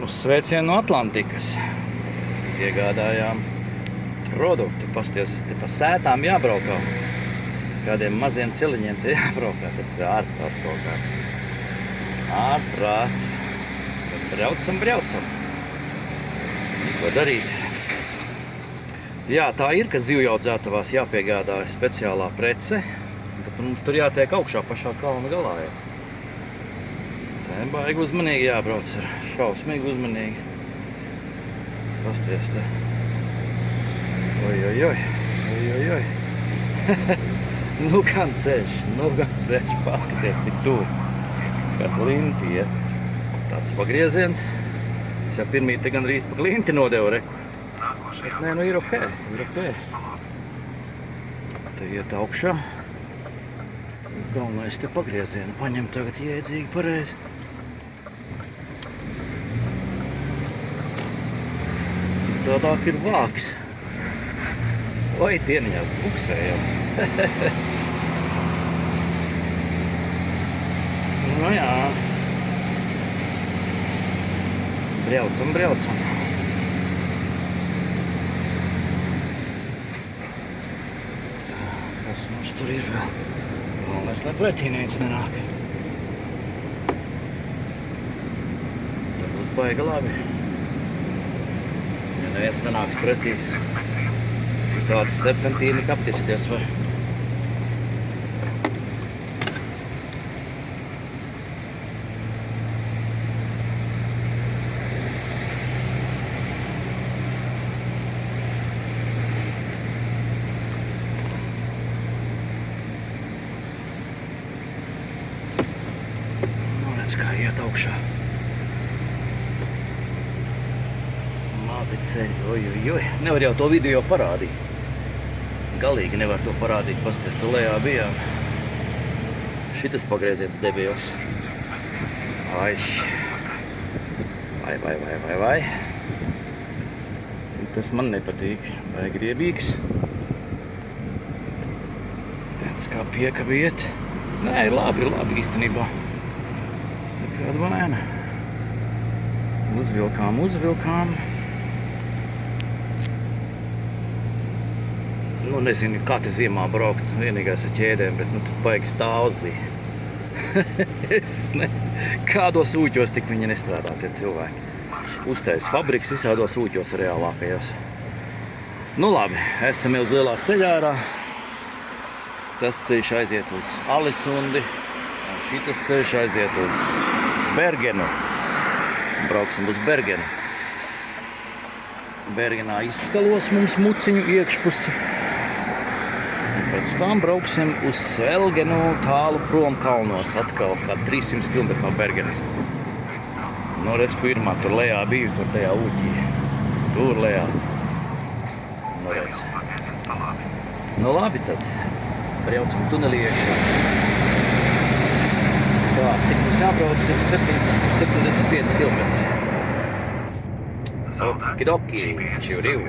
Uz sveicienu no Atlantikas. Iegādājām produktu. Pasties, te pa sētām jābraukā. Kādiem maziem ciliņiem te jābraukā. Tas ir ārprāts kaut kāds. Ārprāts. Braucam. Ko darīt? Jā, tā ir, ka zivjaudzētavās jāpiegādāja speciālā prece. Tad mums tur jātiek augšā pašā kalna galā. Tā ir baigi uzmanīgi jābrauc. Šausmīgi uzmanīgi. Pasties te. Oi. Nu gan ceļš. Paskaties, cik tuvu. Kā klinti iet. Tāds pagrieziens. Es jau pirmīt te gandrīz pa klinti nodevu reku. Bet nē, nu ir ok. Te iet augšā. Galvenais te pagriezienu paņem tagad jēdzīgi pareizi. Tādāk ir vāks. Oi, dieniņās buksējam. Nu jā. Braucam. Kas mums tur ir vēl? Galvenais, lai pretī neviens nenāk. Tad būs baigi labi. Ja neviens nenāks pretī, tāda serpentīni kaptisties var. Kā iet augšā. Mazi ceļi, oi. Nevar jau to video parādīt. Galīgi nevar to parādīt, pasties, tu lejā bijām. Šitas pagrieziens debijos. Vai. Tas man nepatīk. Vai griebīgs. Viens kā piekabiet. Nē, labi īstenībā. Kāda vaina. Uzvilkām. Nu, nezinu, kā te ziemā braukt. Vienīgais ar ķēdēm, bet nu, tur baigi stāvs bija. Es nezinu, kādos ūķos tik viņi nestrādā tie cilvēki. Uztais fabriks visādos ūķos reālākajos. Nu labi, esam jau uz lielā ceļā ārā. Tas ceļš aiziet uz Alisundi. Šitas ceļš aiziet uz Bergenu. Brauksim uz Bergenu. Bergenā izskalos mums muciņu iekšpusi. Pēc tam brauksim uz Svelgenu tālu prom kalnos. Atkal kā 300 km no Bergenas. Nu, redz, kur Irmā tur lejā biju, tur tajā ūķī. Tur lejā. Nu, redz. Nu, labi tad. Braucam tunelī iekšā. Tā, cik mums jābrauc ir 75 km. Okidoki, čivriu.